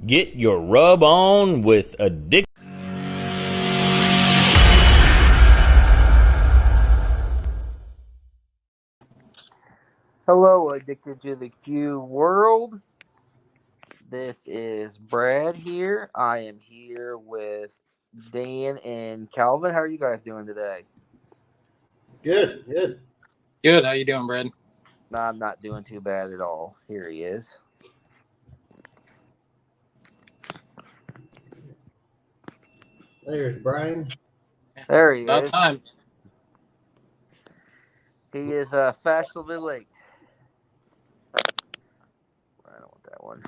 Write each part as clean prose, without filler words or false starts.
Get your rub on with Addict. Hello, Addicted to the Q world. This is Brad here. I am here with Dan and Calvin. How are you guys doing today? Good. Good. How you doing, Brad? No, I'm not doing too bad at all. Here he is. There's Brian. There he About is. time. He is fashionably late. I don't want that one.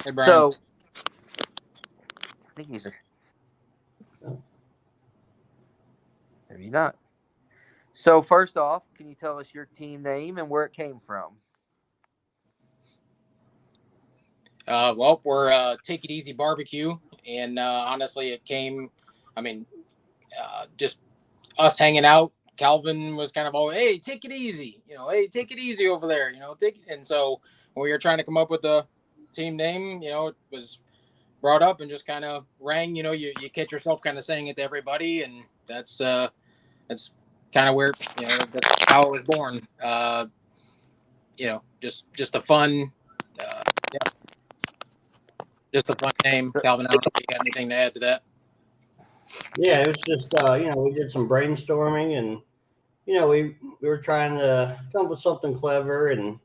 Hey, Brian. So, I think he's. Maybe not. So, first off, can you tell us your team name and where it came from? Well, we're Take It Easy BBQ, and honestly, it came. Just us hanging out. Calvin was kind of always, hey, take it easy. Hey, take it easy over there. Take it. And so when we were trying to come up with the team name, it was brought up and just kind of rang. You catch yourself kind of saying it to everybody, and that's kind of where that's how it was born. Just a fun. Just a fun name, Calvin. I don't know if you got anything to add to that. Yeah, it was just we did some brainstorming, and we were trying to come up with something clever, and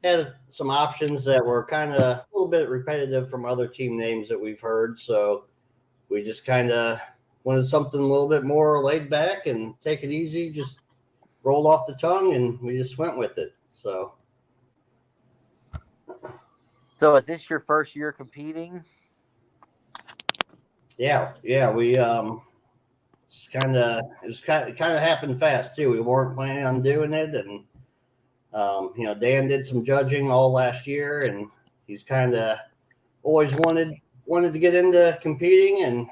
had some options that were kind of a little bit repetitive from other team names that we've heard. So we just kind of wanted something a little bit more laid back and take it easy, just rolled off the tongue, and we just went with it. So is this your first year competing? Yeah, we it kind of happened fast too. We weren't planning on doing it, and Dan did some judging all last year, and he's kind of always wanted to get into competing, and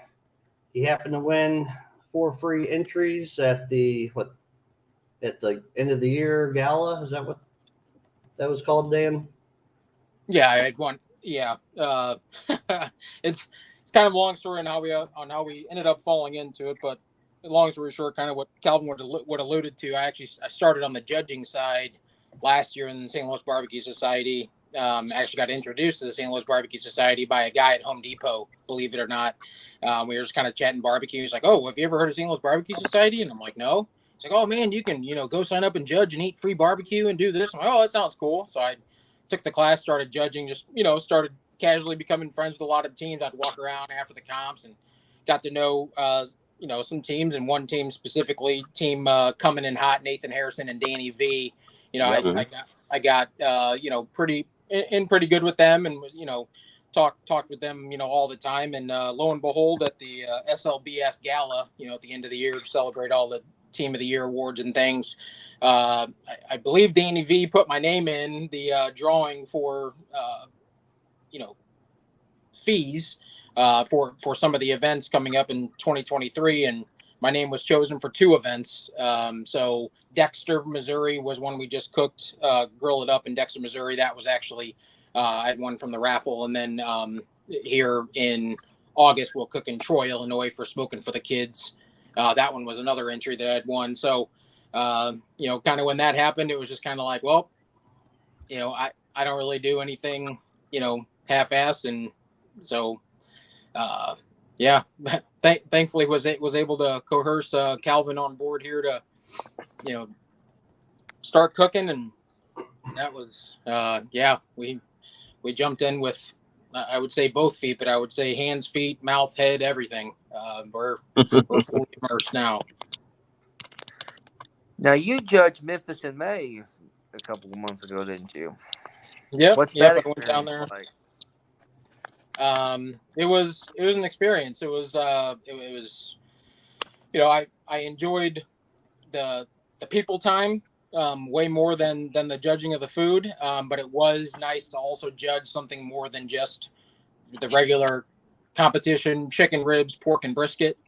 he happened to win 4 free entries at the end of the year gala. Is that what that was called, Dan? Yeah, I had one. Yeah, it's kind of a long story on how we ended up falling into it, but long story short, kind of what Calvin would alluded to. I started on the judging side last year in the St. Louis Barbecue Society. Actually got introduced to the St. Louis Barbecue Society by a guy at Home Depot, believe it or not. We were just kind of chatting barbecue. He's like, "Oh, have you ever heard of St. Louis Barbecue Society?" And I'm like, "No." He's like, "Oh man, you can go sign up and judge and eat free barbecue and do this." I'm like, "Oh, that sounds cool." So I took the class, started judging, just started casually becoming friends with a lot of teams. I'd walk around after the comps and got to know some teams, and one team specifically, coming in hot, Nathan Harrison and Danny V. I got pretty good with them, and was talked with them all the time. And lo and behold, at the SLBS gala, at the end of the year to celebrate all the Team of the Year awards and things, I believe Danny V put my name in the drawing for fees for some of the events coming up in 2023, and my name was chosen for 2 events. So Dexter, Missouri was one we just cooked, Grill It Up in Dexter, Missouri. That was actually I had one from the raffle, and then here in August we'll cook in Troy, Illinois for Smoking for the Kids. That one was another entry that I'd won. So kind of when that happened, it was just kind of like, well, I don't really do anything half-assed, and so thankfully was able to coerce Calvin on board here to start cooking, and that was we jumped in with I would say both feet, but I would say hands, feet, mouth, head, everything. We're fully immersed now. Now, you judged Memphis in May a couple of months ago, didn't you? Yep. What's that I went down there. like? It was an experience. It was I enjoyed the people time way more than the judging of the food. But it was nice to also judge something more than just the regular competition: chicken, ribs, pork, and brisket.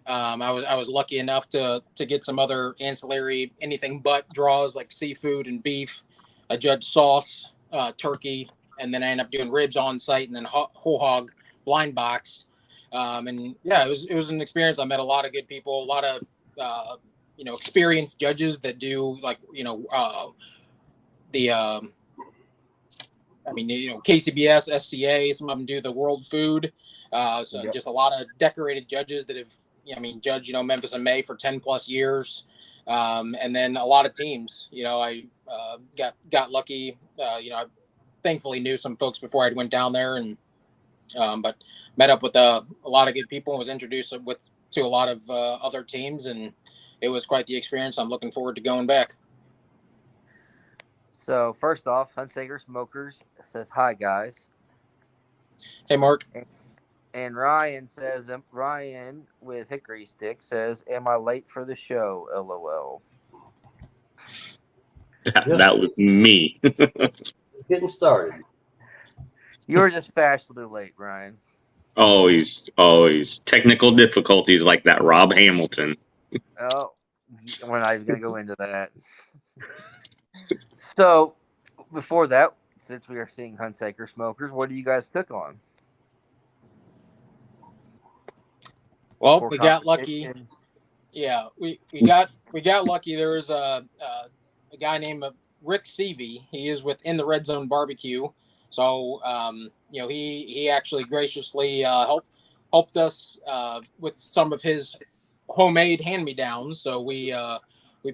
I was lucky enough to get some other ancillary anything but draws like seafood and beef. I judged sauce, turkey, and then I ended up doing ribs on site and then whole hog blind box. And yeah, it was an experience. I met a lot of good people, a lot of experienced judges that do KCBS, SCA. Some of them do the world food. Just a lot of decorated judges that have, judged, Memphis and May for 10 plus years. And then a lot of teams, I got lucky. I thankfully knew some folks before I went down there, and but met up with a lot of good people and was introduced to a lot of other teams, and it was quite the experience. I'm looking forward to going back. So first off, Hunsaker Smokers says, hi, guys. Hey, Mark. And Ryan says, Ryan with Hickory Stick says, am I late for the show? LOL. That was me. Just getting started. You were just fashionably late, Ryan. Always. Technical difficulties like that Rob Hamilton. Oh, we're not even going to go into that. So, before that, since we are seeing Hunsaker Smokers, what do you guys cook on? Well, we got lucky. Yeah, we got lucky. There was a guy named Rick Seavey. He is within the Red Zone Barbecue. So, he actually graciously helped us with some of his homemade hand-me-downs. So we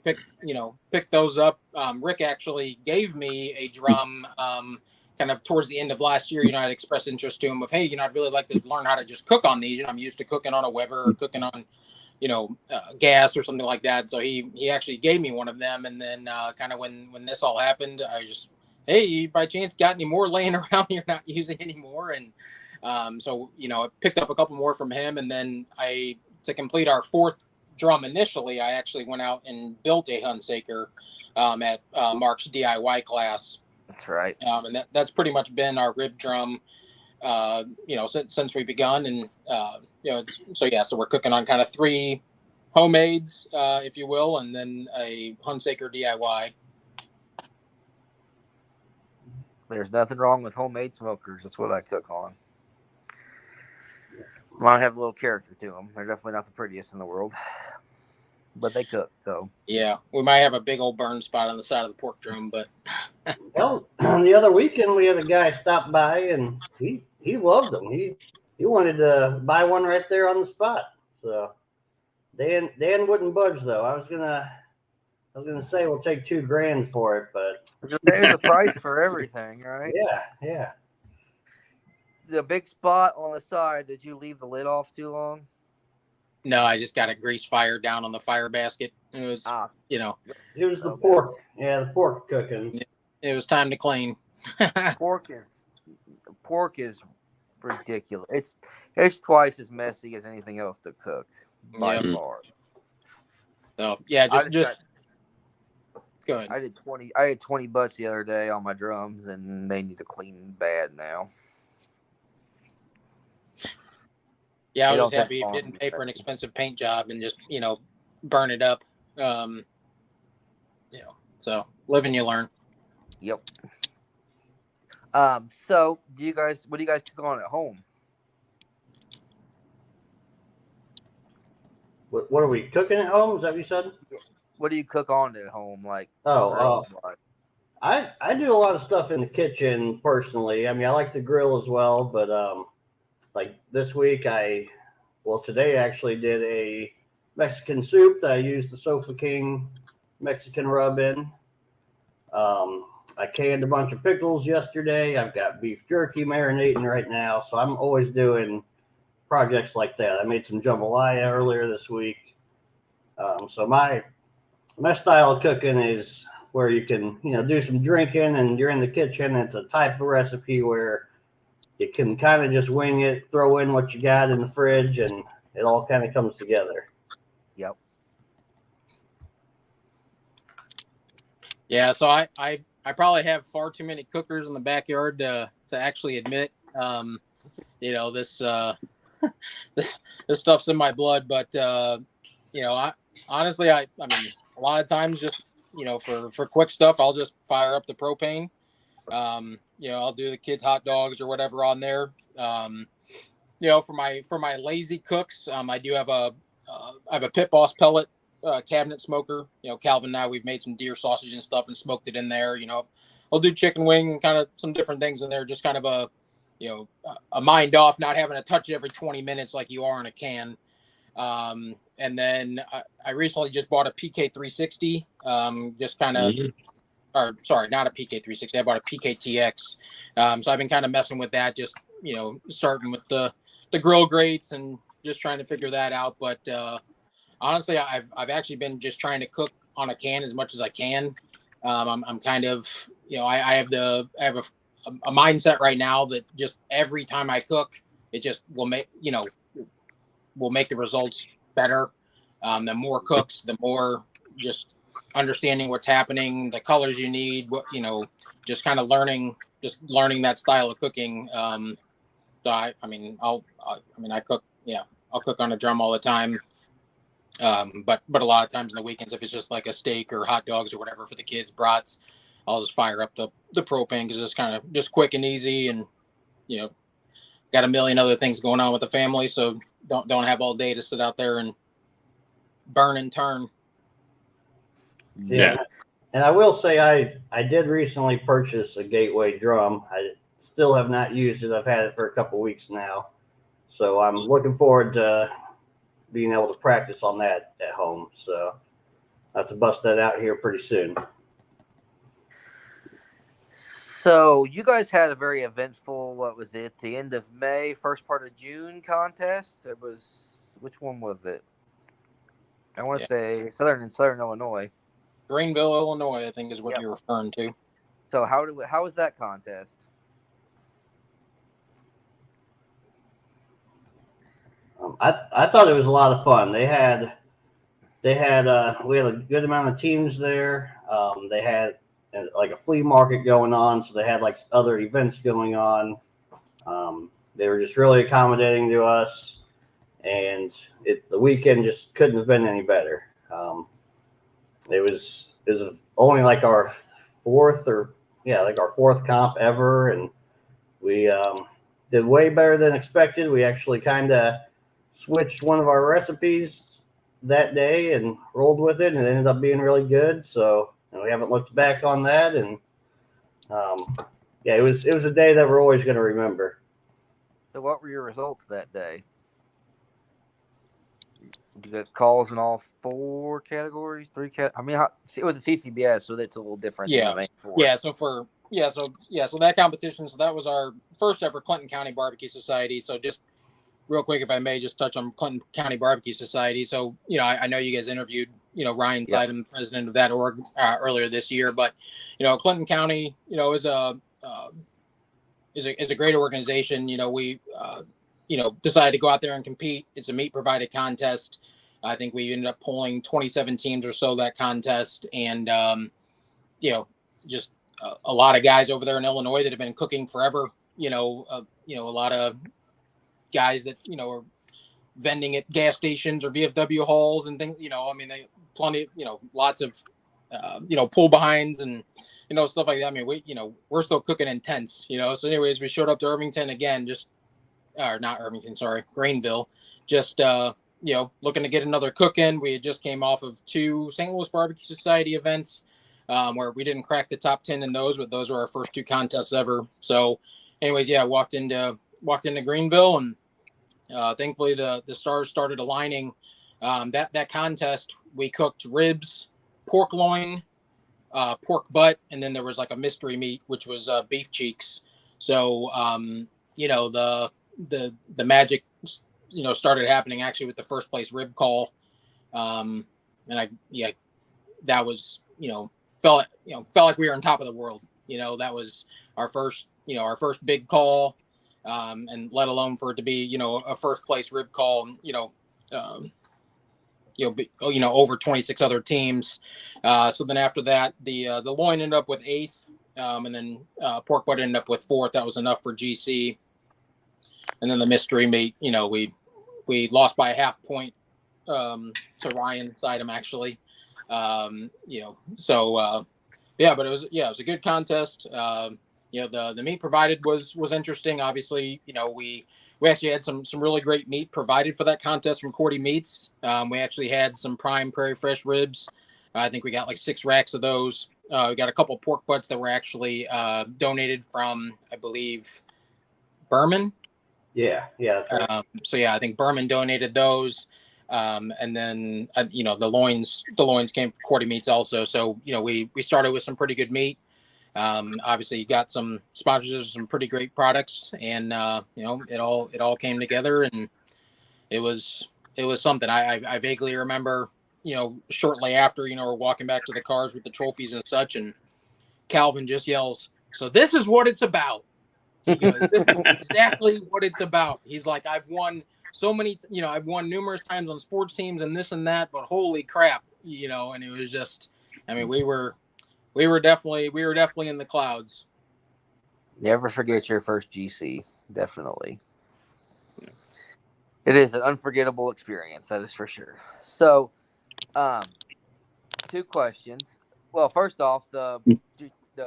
picked those up. Rick actually gave me a drum kind of towards the end of last year. I'd expressed interest to him of, hey, I'd really like to learn how to just cook on these. I'm used to cooking on a Weber or cooking on, gas or something like that. So he actually gave me one of them. And then kind of when this all happened, I just, hey, you by chance got any more laying around you're not using anymore? And so, I picked up a couple more from him. And then to complete our fourth drum initially, I actually went out and built a Hunsaker at Mark's DIY class. That's right. And that's pretty much been our rib drum, since we begun. And, so we're cooking on kind of 3 homemades, if you will, and then a Hunsaker DIY. There's nothing wrong with homemade smokers. That's what I cook on. Might have a little character to them. They're definitely not the prettiest in the world, but they cook. So yeah, we might have a big old burn spot on the side of the pork drum, but well, the other weekend we had a guy stop by and he loved them. He wanted to buy one right there on the spot. So Dan wouldn't budge though. I was gonna say we'll take $2,000 for it, but there's a price for everything, right? Yeah. The big spot on the side, did you leave the lid off too long? no, I just got a grease fire down on the fire basket. It was, It was the pork. Yeah, the pork cooking. it was time to clean. Pork is ridiculous. It's twice as messy as anything else to cook by Yep. far. So yeah, I go ahead. I had 20 butts the other day on my drums, and they need to clean bad now. Yeah, I They was don't just have happy it farm didn't pay for an inspections. expensive paint job and just, burn it up. So live and you learn. Yep. So what do you guys cook on at home? What are we cooking at home? Is that what you said? What do you cook on at home? Like, Oh, I do a lot of stuff in the kitchen personally. I mean, I like to grill as well, but like this week, today I actually did a Mexican soup that I used the Sofa King Mexican rub in. I canned a bunch of pickles yesterday. I've got beef jerky marinating right now, so I'm always doing projects like that. I made some jambalaya earlier this week. So my style of cooking is where you can, do some drinking and you're in the kitchen. It's a type of recipe where you can kind of just wing it, throw in what you got in the fridge, and it all kind of comes together. Yep. Yeah, so I probably have far too many cookers in the backyard to actually admit, this this stuff's in my blood. But I honestly, I mean, a lot of times just for quick stuff, I'll just fire up the propane, I'll do the kids' hot dogs or whatever on there. For my lazy cooks, I do have I have a Pit Boss pellet cabinet smoker. Calvin and I, we've made some deer sausage and stuff and smoked it in there. I'll do chicken wing and kind of some different things in there, just kind of a mind off, not having to touch it every 20 minutes like you are in a can. And then I recently just bought a PK360, just kind of, or sorry, not a PK360. I bought a PKTX. So I've been kind of messing with that, just, starting with the grill grates and just trying to figure that out. But honestly, I've actually been just trying to cook on a can as much as I can. I'm kind of, I have a mindset right now that just every time I cook, it just will make the results better. The more cooks, the more just understanding what's happening, the colors you need, just kind of learning that style of cooking. So I cook, I'll cook on a drum all the time. But a lot of times in the weekends, if it's just like a steak or hot dogs or whatever for the kids, brats, I'll just fire up the propane because it's kind of just quick and easy, and got a million other things going on with the family, so don't have all day to sit out there and burn and turn. Yeah. And I will say I did recently purchase a Gateway drum. I still have not used it. I've had it for a couple weeks now. So I'm looking forward to being able to practice on that at home. So I have to bust that out here pretty soon. So you guys had a very eventful, what was it, the end of May, first part of June contest? It was, which one was it? I want to say Southern Illinois. Greenville, Illinois, I think is what you're referring to. So how was that contest? I thought it was a lot of fun. We had a good amount of teams there. They had like a flea market going on, so they had like other events going on. They were just really accommodating to us, and the weekend just couldn't have been any better. It was only like our fourth comp ever, and we did way better than expected. We actually kind of switched one of our recipes that day and rolled with it, and it ended up being really good. So we haven't looked back on that, and it was a day that we're always going to remember. So what were your results that day? You got calls in all four categories, it was a CCBS, so that's a little different. Yeah, than the main four. So that competition. So that was our first ever Clinton County Barbecue Society. So just real quick, if I may, just touch on Clinton County Barbecue Society. So I know you guys interviewed Ryan Seidem, president of that org, earlier this year, but Clinton County is a great organization. We decided to go out there and compete. It's a meat provided contest. I think we ended up polling 27 teams or so that contest, and just a lot of guys over there in Illinois that have been cooking forever. A lot of guys that are vending at gas stations or VFW halls and things. They plenty. Lots of pull behinds and stuff like that. I mean, we're still cooking in tents. So anyways, we showed up to Irvington again, not Irvington, sorry, Greenville, just looking to get another cook in. We had just came off of 2 St. Louis Barbecue Society events where we didn't crack the top 10 in those, but those were our first 2 contests ever. So anyways, walked into Greenville, and thankfully the stars started aligning. That contest, we cooked ribs, pork loin, pork butt, and then there was like a mystery meat, which was beef cheeks. So the magic started happening actually with the first place rib call, and that was felt like we were on top of the world. That was our first big call, and let alone for it to be a first place rib call, over 26 other teams. So then after that, the loin ended up with 8th, and then pork butt ended up with 4th. That was enough for GC. And then the mystery meat, we lost by a half point to Ryan Seidem, actually. But it was a good contest. the meat provided was interesting. Obviously, we actually had some really great meat provided for that contest from Cordy Meats. We actually had some prime prairie fresh ribs. I think we got like 6 racks of those. We got a couple of pork butts that were actually donated from, I believe, Berman. Yeah, that's right. So yeah, I think Berman donated those. And then the loins came from Cordy Meats also. So we started with some pretty good meat. Obviously, you got some sponsors, some pretty great products, and it all came together, and it was something. I vaguely remember, shortly after, we're walking back to the cars with the trophies and such, and Calvin just yells, "So this is what it's about." He goes, "This is exactly what it's about." He's like, "I've won so many, I've won numerous times on sports teams and this and that, but holy crap, and it was just, I mean, we were definitely in the clouds. Never forget your first GC. Definitely. It is an unforgettable experience, that is for sure. So, 2 questions. Well, first off, the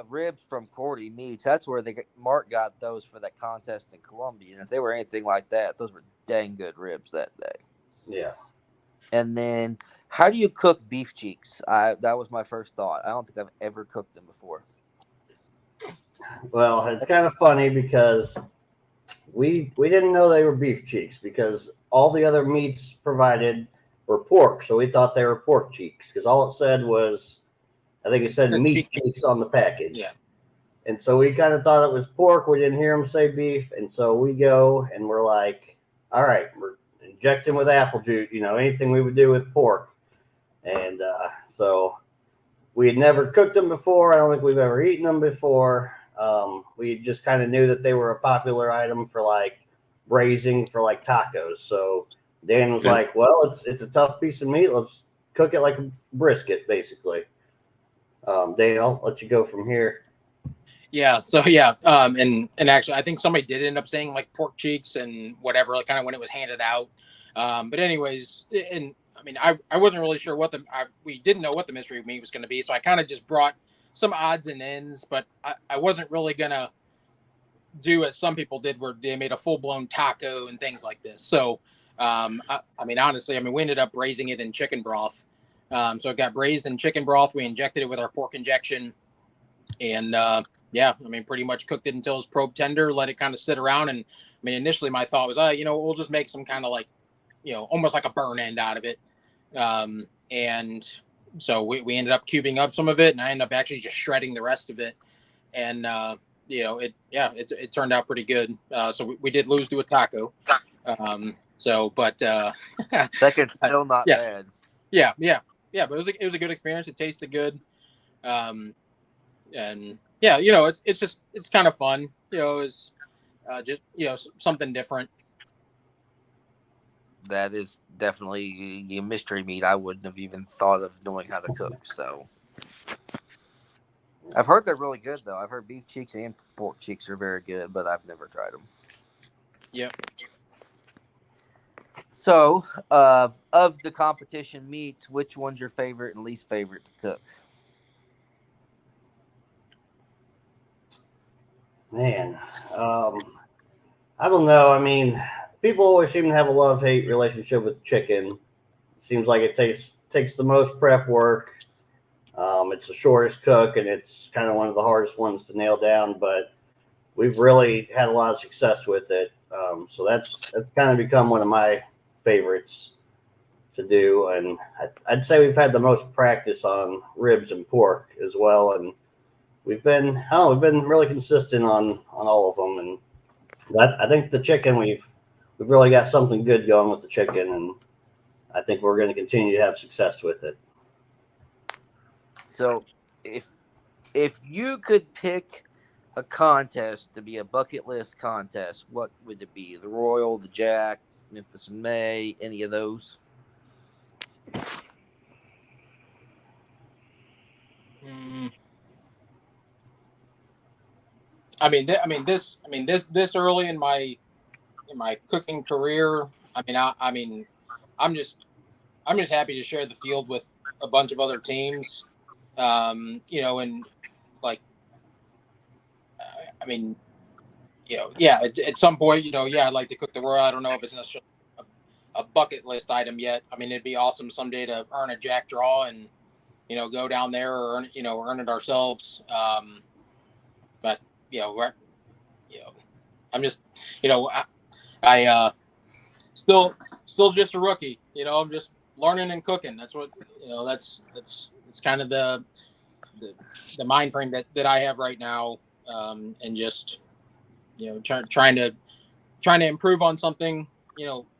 ribs from Cordy Meats, that's where Mark got those for that contest in Columbia. And if they were anything like that, those were dang good ribs that day. Yeah. And then, how do you cook beef cheeks? That was my first thought. I don't think I've ever cooked them before. Well, it's kind of funny because we didn't know they were beef cheeks because all the other meats provided were pork, so we thought they were pork cheeks because all it said was, I think it said meat cheeks on the package. Yeah. And so we kind of thought it was pork. We didn't hear them say beef, and so we go and we're like, all right, we're injecting with apple juice, anything we would do with pork. And so we had never cooked them before. I don't think we've ever eaten them before. We just kind of knew that they were a popular item for like braising for like tacos. So Dan was like, well, it's a tough piece of meat. Let's cook it like a brisket, basically. Dan, I'll let you go from here. Yeah. So yeah. And actually, I think somebody did end up saying like pork cheeks and whatever, like kind of when it was handed out. But anyways, and I mean, I wasn't really sure we didn't know what the mystery meat was going to be. So I kind of just brought some odds and ends, but I wasn't really going to do as some people did where they made a full blown taco and things like this. So, I mean, honestly, we ended up braising it in chicken broth. So it got braised in chicken broth. We injected it with our pork injection and, pretty much cooked it until it was probe tender, let it kind of sit around. And initially my thought was, we'll just make some kind of like, almost like a burn end out of it. And so we ended up cubing up some of it, and I ended up actually just shredding the rest of it. And, it turned out pretty good. So we did lose to a taco. But Second, still not bad. Yeah. But it was a good experience. It tasted good. And yeah, it's kind of fun, it's just, something different. That is definitely a mystery meat I wouldn't have even thought of knowing how to cook. So I've heard they're really good, though. I've heard beef cheeks and pork cheeks are very good, but I've never tried them. Yep. So, of the competition meats, which one's your favorite and least favorite to cook? Man, I don't know. People always seem to have a love-hate relationship with chicken. It seems like it takes the most prep work. It's the shortest cook, and it's kind of one of the hardest ones to nail down. But we've really had a lot of success with it. So that's kind of become one of my favorites to do. And I'd say we've had the most practice on ribs and pork as well. And we've been really consistent on all of them. And I think the chicken, we've really got something good going with the chicken, and I think we're going to continue to have success with it. So, if you could pick a contest to be a bucket list contest, what would it be? The Royal, the Jack, Memphis in May, any of those? This early in my cooking career, I'm just happy to share the field with a bunch of other teams. And like, I mean, yeah, at some point, yeah, I'd like to cook the world. I don't know if it's necessarily a bucket list item yet. I mean, it'd be awesome someday to earn a jack draw and, go down there or earn it ourselves. But, I'm just, I still just a rookie, I'm just learning and cooking. That's what, that's kind of the mind frame that I have right now. And just, trying to improve on something,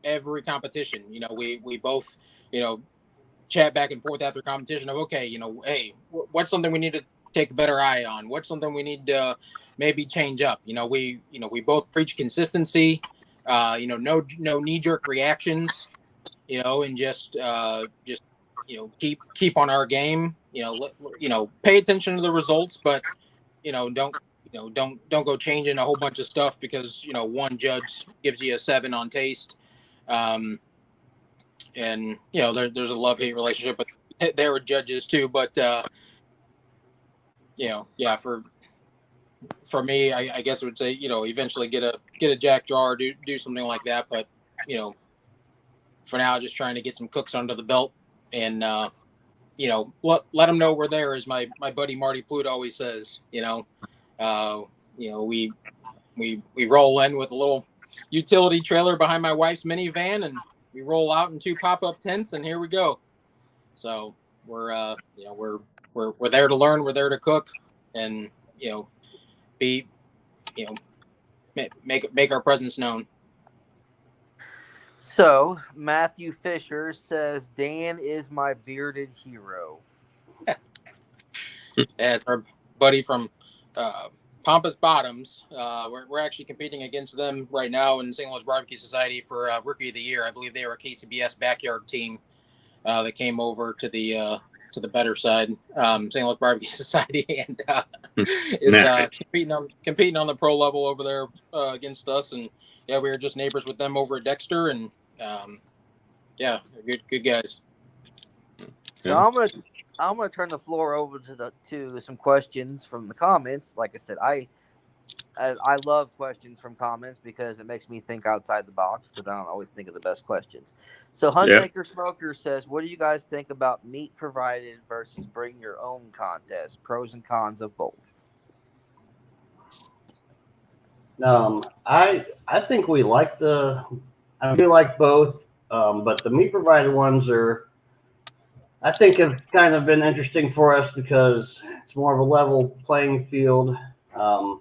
every competition. We both, chat back and forth after competition of, okay, hey, what's something we need to take a better eye on? What's something we need to maybe change up? We both preach consistency, no knee-jerk reactions, and just keep on our game, pay attention to the results, but, don't go changing a whole bunch of stuff because, one judge gives you a 7 on taste. And, there's a love-hate relationship, but there were judges too. But, yeah, for me, I guess I would say, eventually get a jack draw or do something like that. But, for now, just trying to get some cooks under the belt and, let them know we're there, as my buddy Marty Pluto always says. We roll in with a little utility trailer behind my wife's minivan, and we roll out in 2 pop-up tents, and here we go. So we're there to learn, we're there to cook, and be make our presence known. So Matthew Fisher says Dan is my bearded hero. Yeah, it's our buddy from Pompous Bottoms. We're actually competing against them right now in St. Louis Barbecue Society for Rookie of the Year. I believe they were a KCBS backyard team that came over to the better side, St. Louis Barbecue Society, and is competing on the pro level over there against us. And yeah, we were just neighbors with them over at Dexter, and yeah, they're good guys. So I'm gonna turn the floor over to some questions from the comments. Like I said, I love questions from comments because it makes me think outside the box, because I don't always think of the best questions. So Huntaker Smoker says, what do you guys think about meat provided versus bring your own contest? Pros and cons of both. I think we like we like both, but the meat provided ones I think have kind of been interesting for us because it's more of a level playing field. And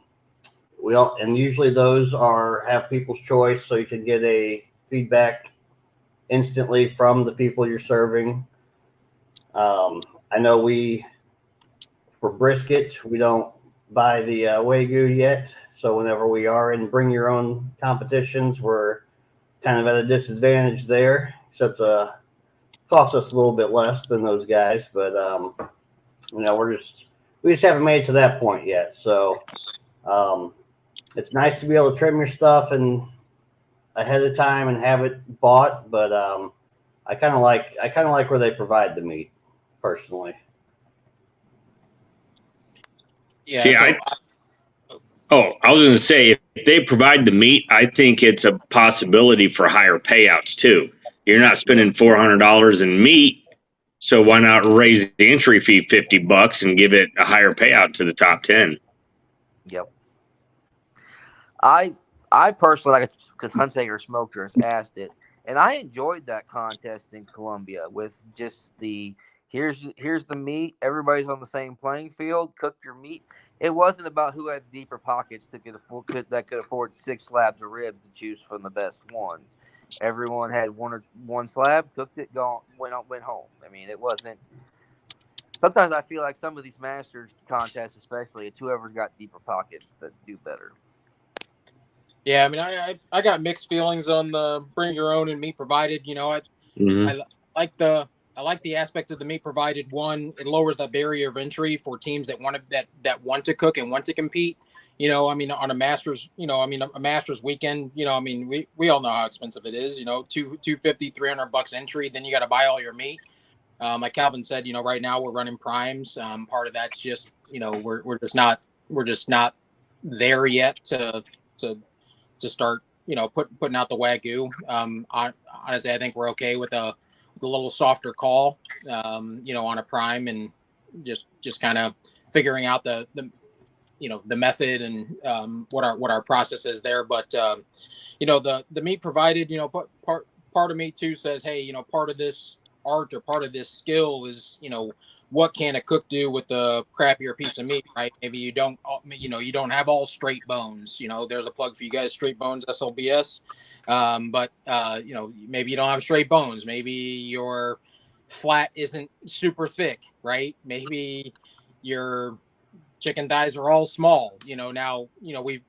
usually those have people's choice, so you can get a feedback instantly from the people you're serving. I know for brisket, we don't buy the Wagyu yet, so whenever we are in bring your own competitions, we're kind of at a disadvantage there, except costs us a little bit less than those guys, but we just haven't made it to that point yet. So it's nice to be able to trim your stuff and ahead of time and have it bought, but I kind of like where they provide the meat personally. Yeah. See, I was going to say, if they provide the meat, I think it's a possibility for higher payouts too. You're not spending $400 in meat, so why not raise the entry fee $50 and give it a higher payout to the top 10? Yep. I personally like it because Huntaker Smoker has asked it, and I enjoyed that contest in Columbia with just here's the meat. Everybody's on the same playing field. Cook your meat. It wasn't about who had deeper pockets that could afford 6 slabs of ribs to choose from the best ones. Everyone had one slab, cooked it, went home. I mean, it wasn't. Sometimes I feel like some of these Masters contests, especially, it's whoever's got deeper pockets that do better. Yeah, I mean, I got mixed feelings on the bring your own and meat provided. I like the aspect of the meat provided. One, it lowers the barrier of entry for teams that want to cook and want to compete. I mean, on a Masters, a Masters weekend, I mean, we all know how expensive it is. $250, $300 entry. Then you got to buy all your meat. Like Calvin said, right now we're running primes. Part of that's just, we're just not there yet to start, putting out the Wagyu. Honestly, I think we're okay with a little softer call, on a prime, and just kind of figuring out the method and what our process is there. But the meat provided, part of me too says, hey, part of this art or part of this skill is, what can a cook do with the crappier piece of meat, right? Maybe you don't have all straight bones. There's a plug for you guys, Straight Bones SLBS. But maybe you don't have straight bones. Maybe your flat isn't super thick, right? Maybe your chicken thighs are all small. Now we've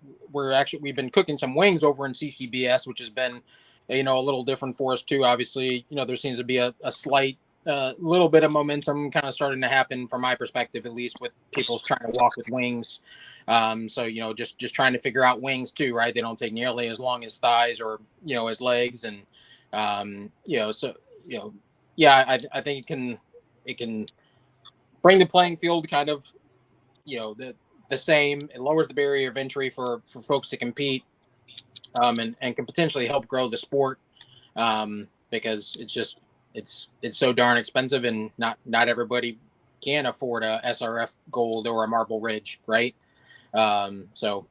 been cooking some wings over in CCBS, which has been a little different for us too. Obviously, there seems to be a slight little bit of momentum kind of starting to happen from my perspective, at least with people trying to walk with wings. So just trying to figure out wings too, right? They don't take nearly as long as thighs or as legs, and I think it can bring the playing field kind of the same. It lowers the barrier of entry for folks to compete, and can potentially help grow the sport, because it's so darn expensive, and not everybody can afford a SRF Gold or a Marble Ridge, right? So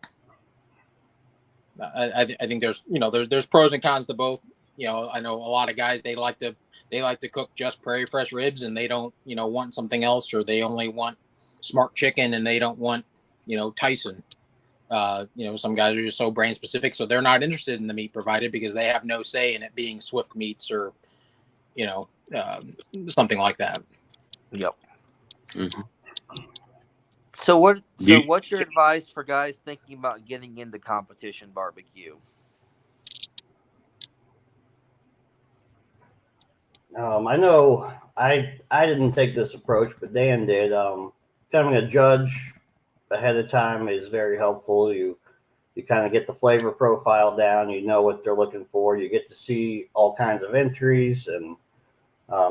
I think there's pros and cons to both. I know a lot of guys, they like to cook just Prairie Fresh ribs, and they don't want something else, or they only want Smart Chicken and they don't want Tyson. Some guys are just so brand specific, so they're not interested in the meat provided because they have no say in it being Swift Meats or something like that. Yep. Mm-hmm. So what's your advice for guys thinking about getting into competition barbecue? I know I didn't take this approach, but Dan did. Becoming a judge ahead of time is very helpful. You kind of get the flavor profile down. You know what they're looking for. You get to see all kinds of entries, and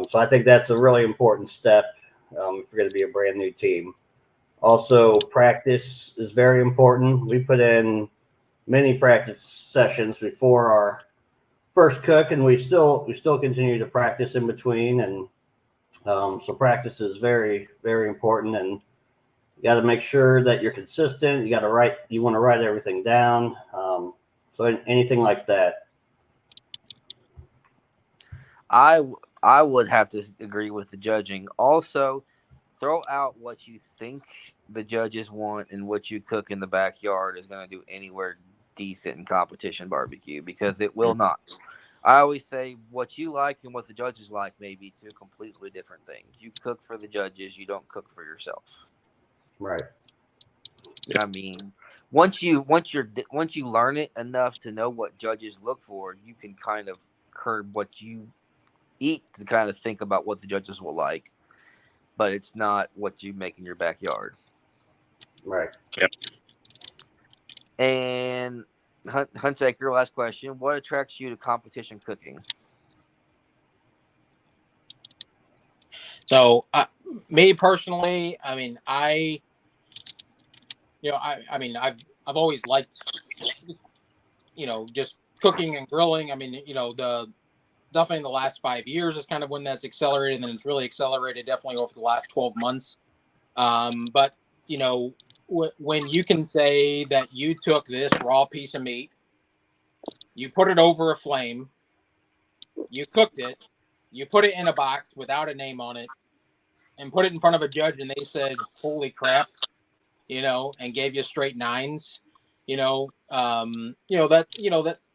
so I think that's a really important step if you're going to be a brand new team. Also, practice is very important. We put in many practice sessions before our first cook, and we still continue to practice in between, and so practice is very, very important, and you got to make sure that you're consistent. You want to write everything down. So anything like that. I would have to agree with the judging. Also, throw out what you think the judges want, and what you cook in the backyard is going to do anywhere decent in competition barbecue, because it will not. I always say what you like and what the judges like may be two completely different things. You cook for the judges, you don't cook for yourself. Right. I mean, once you learn it enough to know what judges look for, you can kind of curb what you eat to kind of think about what the judges will like. But it's not what you make in your backyard. Right. Yep. And Hunsaker, last question. What attracts you to competition cooking? So, me personally, I mean, I've always liked, just cooking and grilling. I mean, definitely in the last 5 years is kind of when that's accelerated, and it's really accelerated definitely over the last 12 months. But when you can say that you took this raw piece of meat, you put it over a flame, you cooked it, you put it in a box without a name on it, and put it in front of a judge, and they said, "Holy crap," and gave you straight nines,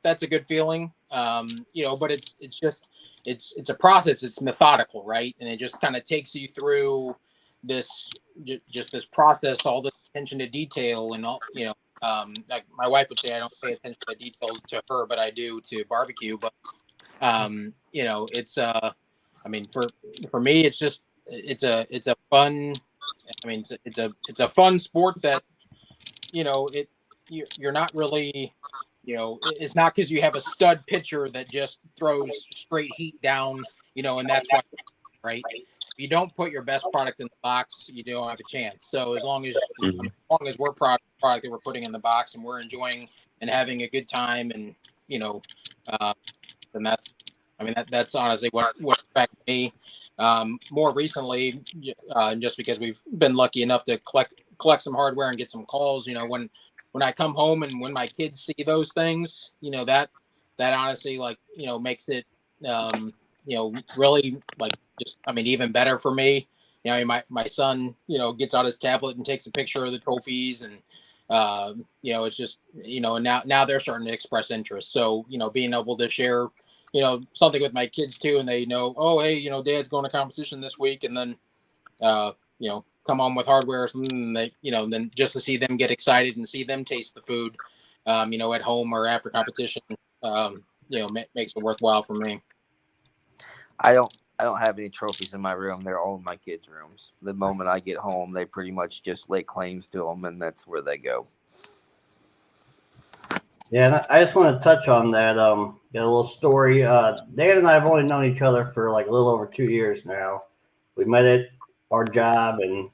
that's a good feeling. But it's a process. It's methodical, right? And it just kind of takes you through this process, all the attention to detail, and all, like my wife would say, I don't pay attention to detail to her, but I do to barbecue. But it's I mean, for me, it's just it's a fun. I mean, it's a fun sport that you're not really. It's not because you have a stud pitcher that just throws straight heat down, and that's why, right? you don't put your best product in the box, you don't have a chance. So as long as we're proud of the product that we're putting in the box and we're enjoying and having a good time, and then that's honestly what affected me. More recently, just because we've been lucky enough to collect some hardware and get some calls. When I come home and when my kids see those things, that honestly makes it really even better for me. My son gets out his tablet and takes a picture of the trophies, and it's just and now they're starting to express interest. So being able to share something with my kids too, and they know, oh, hey, Dad's going to competition this week, and then come on with hardware or something, and they then just to see them get excited and see them taste the food at home or after competition makes it worthwhile for me. I don't have any trophies in my room. They're all in my kids' rooms. The moment I get home, they pretty much just lay claims to them, and that's where they go. Yeah, and I just want to touch on that. Got a little story. Dan and I have only known each other for like a little over 2 years now. We met at our job, and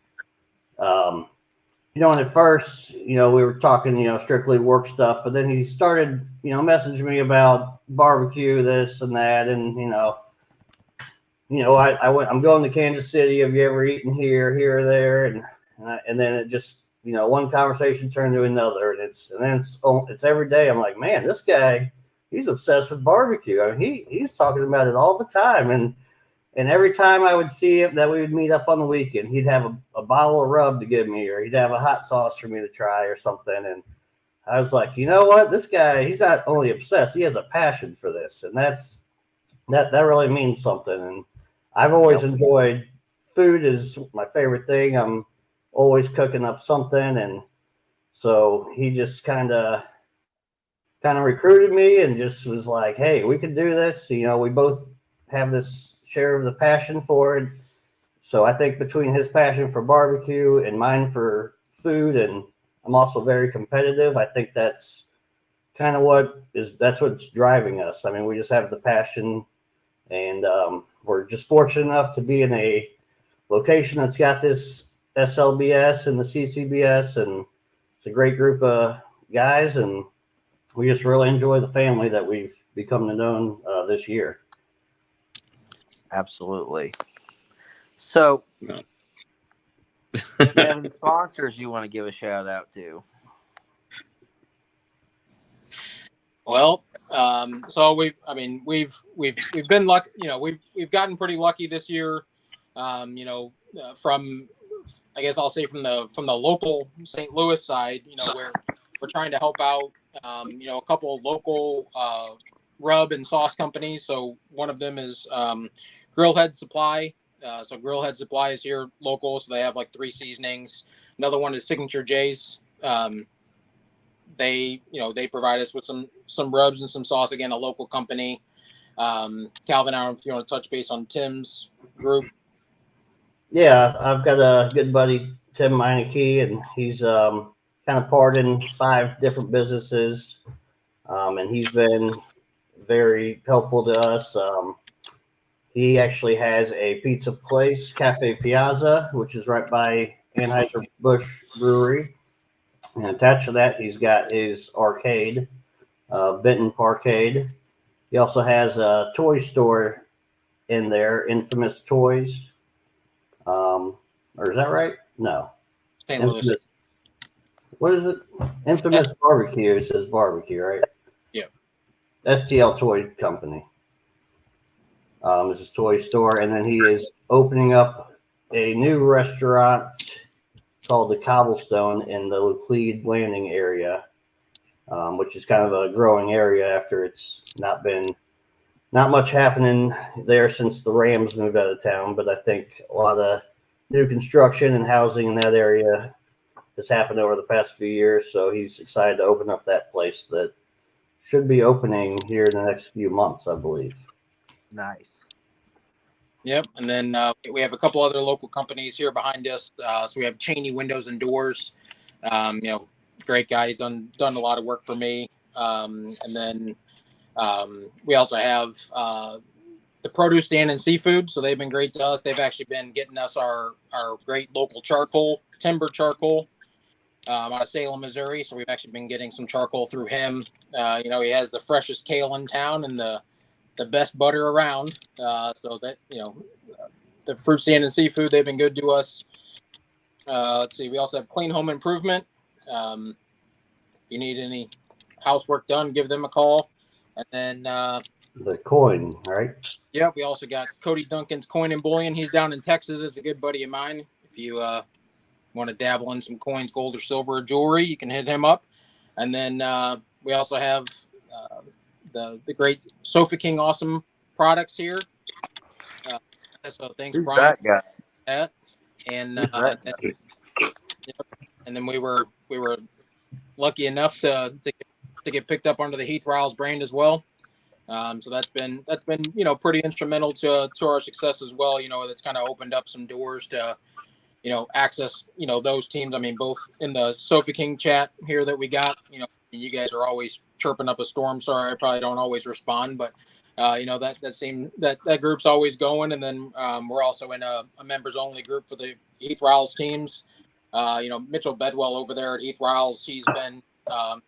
and at first, we were talking, strictly work stuff, but then he started, messaging me about barbecue, this and that, and I'm going to Kansas City. Have you ever eaten here or there? And then it just, one conversation turned to another, and it's every day. I'm like, man, this guy, he's obsessed with barbecue. I mean, he's talking about it all the time. And every time I would see him, that we would meet up on the weekend, he'd have a bottle of rub to give me, or he'd have a hot sauce for me to try or something. And I was like, you know what? This guy, he's not only obsessed, he has a passion for this. And that really means something. And I've always enjoyed food is my favorite thing. I'm always cooking up something. And so he just kind of recruited me and just was like, hey, we can do this. We both have this share of the passion for it. So I think between his passion for barbecue and mine for food, and I'm also very competitive, I think that's kind of what's driving us. I mean, we just have the passion, and we're just fortunate enough to be in a location that's got this SLBS and the CCBS, and it's a great group of guys, and we just really enjoy the family that we've become to know this year. Absolutely. So, do you have any sponsors you want to give a shout out to? Well, so we've been lucky. We've gotten pretty lucky this year. From I guess I'll say from the local St. Louis side, where we're trying to help out, a couple of local rub and sauce companies. So one of them is Grillhead Supply. So Grillhead Supply is here local, so they have like 3 seasonings. Another one is Signature J's. They provide us with some rubs and some sauce. Again, a local company. Calvin, I don't know if you want to touch base on Tim's group. Yeah, I've got a good buddy, Tim Meineke, and he's kind of part in 5 different businesses, and he's been very helpful to us. He actually has a pizza place, Cafe Piazza, which is right by Anheuser-Busch Brewery. And attached to that, he's got his arcade, Benton Parkade. He also has a toy store in there, Infamous Toys. Or is that right? No. St. Louis. What is it? Infamous Barbecue. It says barbecue, right? Yeah. STL Toy Company. It's his toy store. And then he is opening up a new restaurant called the Cobblestone in the Leuclide Landing area, which is kind of a growing area after it's not much happening there since the Rams moved out of town. But I think a lot of new construction and housing in that area has happened over the past few years. So he's excited to open up that place that should be opening here in the next few months, I believe. Nice. Yep, and then we have a couple other local companies here behind us. So we have Cheney Windows and Doors. Great guy. He's done a lot of work for me. And then we also have the produce stand and seafood. So they've been great to us. They've actually been getting us our great local charcoal, timber charcoal, out of Salem, Missouri. So we've actually been getting some charcoal through him. You know, he has the freshest kale in town and the best butter around. So that, you know, the fruit stand and seafood, they've been good to us. Let's see. We also have Clean Home Improvement. If you need any housework done, give them a call. And then The coin, right? yeah, we also got Cody Duncan's Coin and Bullion. He's down in Texas. It's a good buddy of mine. If you want to dabble in some coins, gold or silver or jewelry, you can hit him up. And then we also have the great Sofa King Awesome products here. So thanks, Who's Brian. that guy? That. And and then we were lucky enough to get picked up under the Heath Riles brand as well. So that's been you know, pretty instrumental to our success as well. You know, that's kind of opened up some doors to, you know, access, you know, those teams. I mean, both in the Sofa King chat here that we got, you know, you guys are always chirping up a storm. Sorry, I probably don't always respond, but you know, that group's always going. And then we're also in a members only group for the Heath Riles teams. You know, Mitchell Bedwell over there at Heath Riles, he's been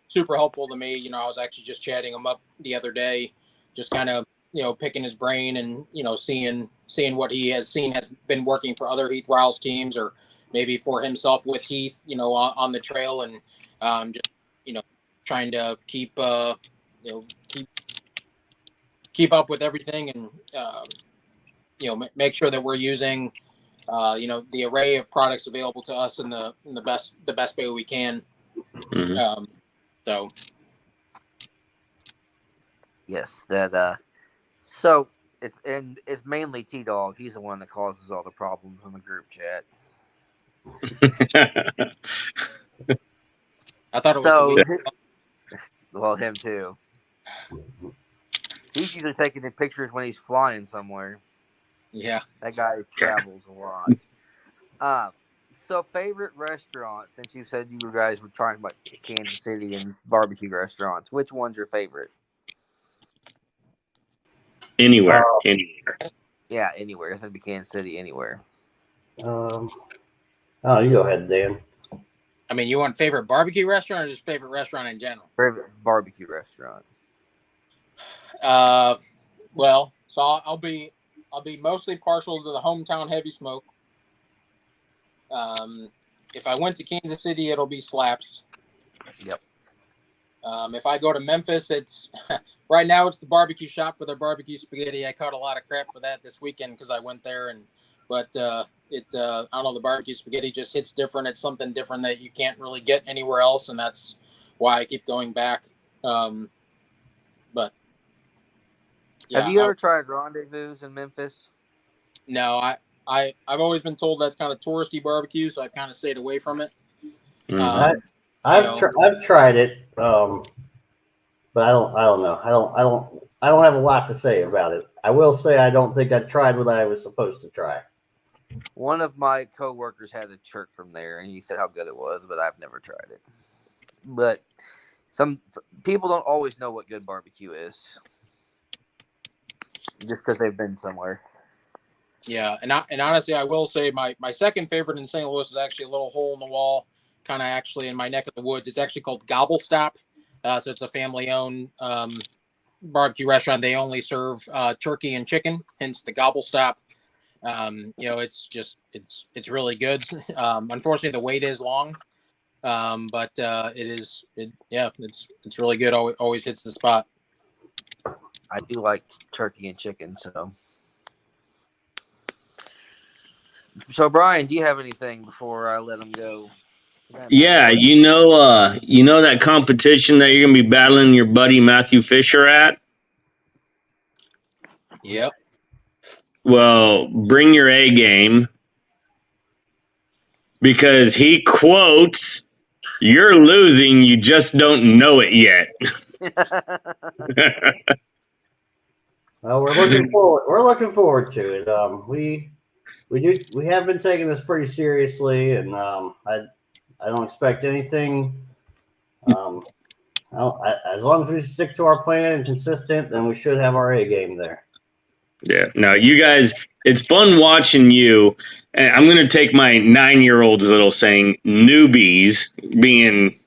super helpful to me. You know, I was actually just chatting him up the other day, just kind of, you know, picking his brain and, you know, seeing what he has seen has been working for other Heath Riles teams, or maybe for himself with Heath, you know, on the trail, and just, you know, trying to keep up with everything, and you know, make sure that we're using you know, the array of products available to us in the best way we can. Mm-hmm. So Yes, that. So it's mainly T-Dog. He's the one that causes all the problems in the group chat. I thought it was So, the week. well, him too. He's usually taking the pictures when he's flying somewhere. Yeah. That guy travels a lot. So favorite restaurant, since you said you guys were talking about Kansas City and barbecue restaurants, which one's your favorite? Anywhere. Yeah, anywhere. It would be Kansas City, anywhere. Oh, you go ahead, Dan. I mean, you want favorite barbecue restaurant or just favorite restaurant in general? Favorite barbecue restaurant. Well, so I'll be mostly partial to the hometown heavy smoke. If I went to Kansas City, it'll be Slaps. Yep. If I go to Memphis, it's right now it's the barbecue shop for their barbecue spaghetti. I caught a lot of crap for that this weekend because I went there, but I don't know, the barbecue spaghetti just hits different. It's something different that you can't really get anywhere else, and that's why I keep going back. But yeah, have you ever tried Rendezvous in Memphis? No, I've always been told that's kind of touristy barbecue, so I've kind of stayed away from it. Mm-hmm. I've tried it, but I don't know. I don't have a lot to say about it. I will say I don't think I tried what I was supposed to try. One of my coworkers had a shirt from there, and he said how good it was, but I've never tried it. But some people don't always know what good barbecue is, just because they've been somewhere. Yeah, and honestly, I will say my second favorite in St. Louis is actually a little hole in the wall, kind of actually in my neck of the woods. It's actually called Gobble Stop. So it's a family-owned barbecue restaurant. They only serve turkey and chicken, hence the Gobble Stop. You know, it's it's really good. Unfortunately, the wait is long, but it's really good. Always hits the spot. I do like turkey and chicken, so. So, Brian, do you have anything before I let him go? Yeah, you know that competition that you're gonna be battling your buddy Matthew Fisher at? Yep. Well, bring your A game, because he quotes, "You're losing, you just don't know it yet." Well, we're looking forward to it. We have been taking this pretty seriously, and I don't expect anything. As long as we stick to our plan and consistent, then we should have our A game there. Yeah. No, you guys, it's fun watching you. And I'm going to take my 9-year-old's little saying, newbies, being,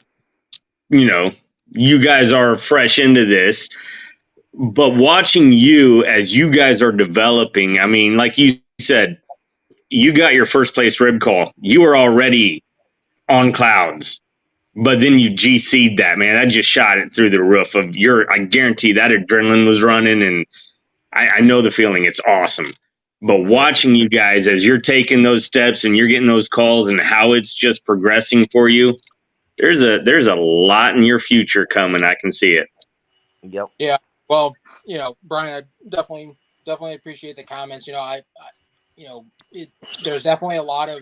you guys are fresh into this. But watching you as you guys are developing, I mean, like you said, you got your first place rib call. You were already on clouds, but then you GC'd that, man. That just shot it through the roof of I guarantee that adrenaline was running, and I know the feeling. It's awesome. But watching you guys as you're taking those steps and you're getting those calls and how it's just progressing for you, there's a lot in your future coming. I can see it. Yep. Yeah. Well, Brian, I definitely appreciate the comments. There's definitely a lot of,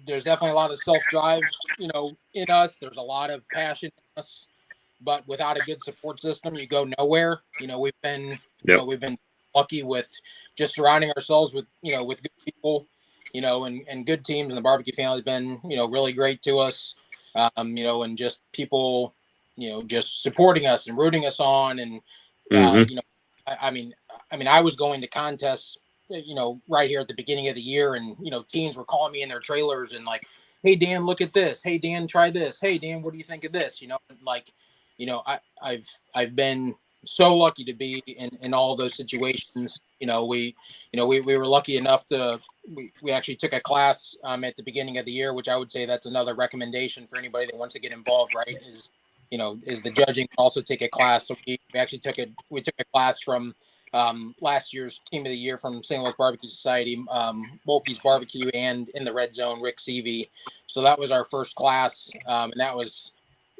there's definitely a lot of self-drive, in us. There's a lot of passion in us, but without a good support system, you go nowhere. We've been, we've been lucky with just surrounding ourselves with, with good people, and good teams, and the barbecue family has been, really great to us. And just people, just supporting us and rooting us on. And, I mean, I was going to contests, right here at the beginning of the year, and, teams were calling me in their trailers and like, hey, Dan, look at this. Hey, Dan, try this. Hey, Dan, what do you think of this? I've been so lucky to be in all those situations. We were lucky enough to, we actually took a class at the beginning of the year, which I would say that's another recommendation for anybody that wants to get involved, right? Is the judging, also take a class. So we actually took a class from last year's Team of the Year from St. Louis Barbecue Society, Wolfie's Barbecue, and in the Red Zone, Rick Seavey. So that was our first class, and that was,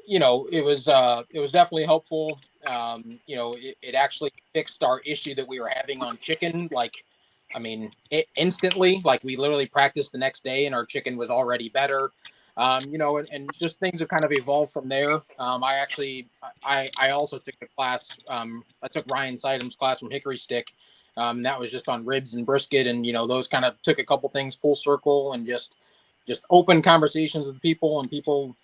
it was definitely helpful. It actually fixed our issue that we were having on chicken. Instantly, like we literally practiced the next day and our chicken was already better. And just things have kind of evolved from there. I also took a class. I took Ryan Seidem's class from Hickory Stick. That was just on ribs and brisket. And, those kind of took a couple things full circle and just open conversations with people, and people,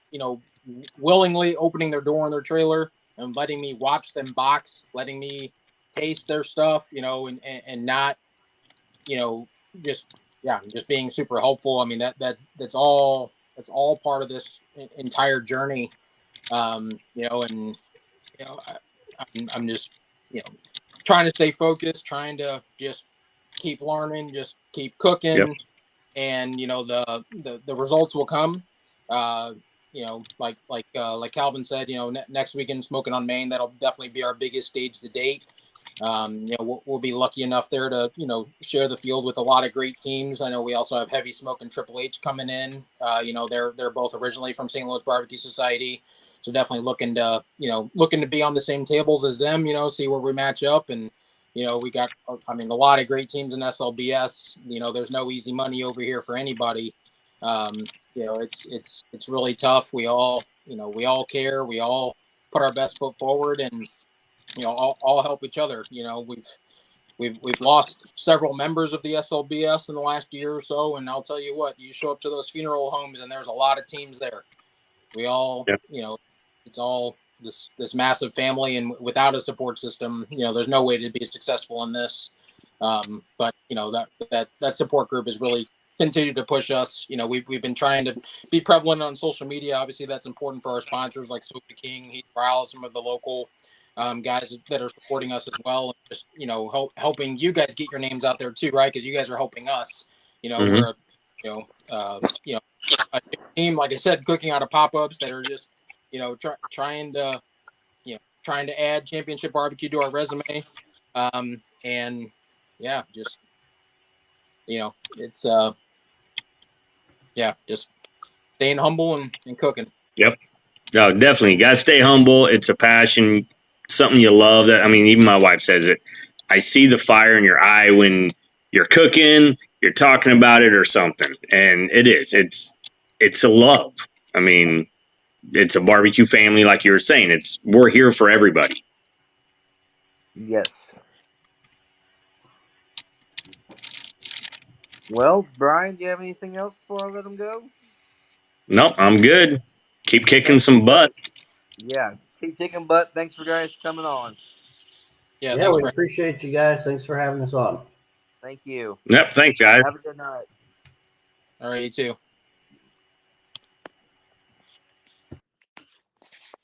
willingly opening their door in their trailer and letting me watch them box, letting me taste their stuff, and not, just being super helpful. I mean, that's all part of this entire journey. I'm just, trying to stay focused, trying to just keep learning, just keep cooking. Yep. And, the results will come. Like Calvin said, next weekend, Smoking on Main, that'll definitely be our biggest stage to date. We'll be lucky enough there to, share the field with a lot of great teams. I know we also have Heavy Smoke and Triple H coming in. They're both originally from St. Louis Barbecue Society. So definitely looking to be on the same tables as them, see where we match up. And, we got, a lot of great teams in SLBS. There's no easy money over here for anybody. It's really tough. We all care. We all put our best foot forward, and, all help each other. We've lost several members of the SLBS in the last year or so. And I'll tell you what, you show up to those funeral homes and there's a lot of teams there. We all, it's all this massive family, and without a support system, there's no way to be successful in this. But that support group has really continued to push us. We've been trying to be prevalent on social media. Obviously that's important for our sponsors like Sophie King, Heath Morales, some of the local guys that are supporting us as well. Just, helping you guys get your names out there too, right? Because you guys are helping us. We're a team, like I said, cooking out of pop-ups that are just, trying to add championship barbecue to our resume. And yeah, just, it's just staying humble and cooking. Yep. No, definitely. You got to stay humble. It's a passion, something you love. That, even my wife says it. I see the fire in your eye when you're cooking, you're talking about it or something. And it is. It's a love. It's a barbecue family, like you were saying. We're here for everybody. Yes. Well, Brian, do you have anything else before I let him go? Nope, I'm good. Keep kicking some butt. Yeah, keep kicking butt. Thanks for guys coming on. Yeah, Yeah, thanks we for appreciate you guys. Thanks for having us on. Thank you. Yep. Thanks, guys. Have a good night. all right, you too.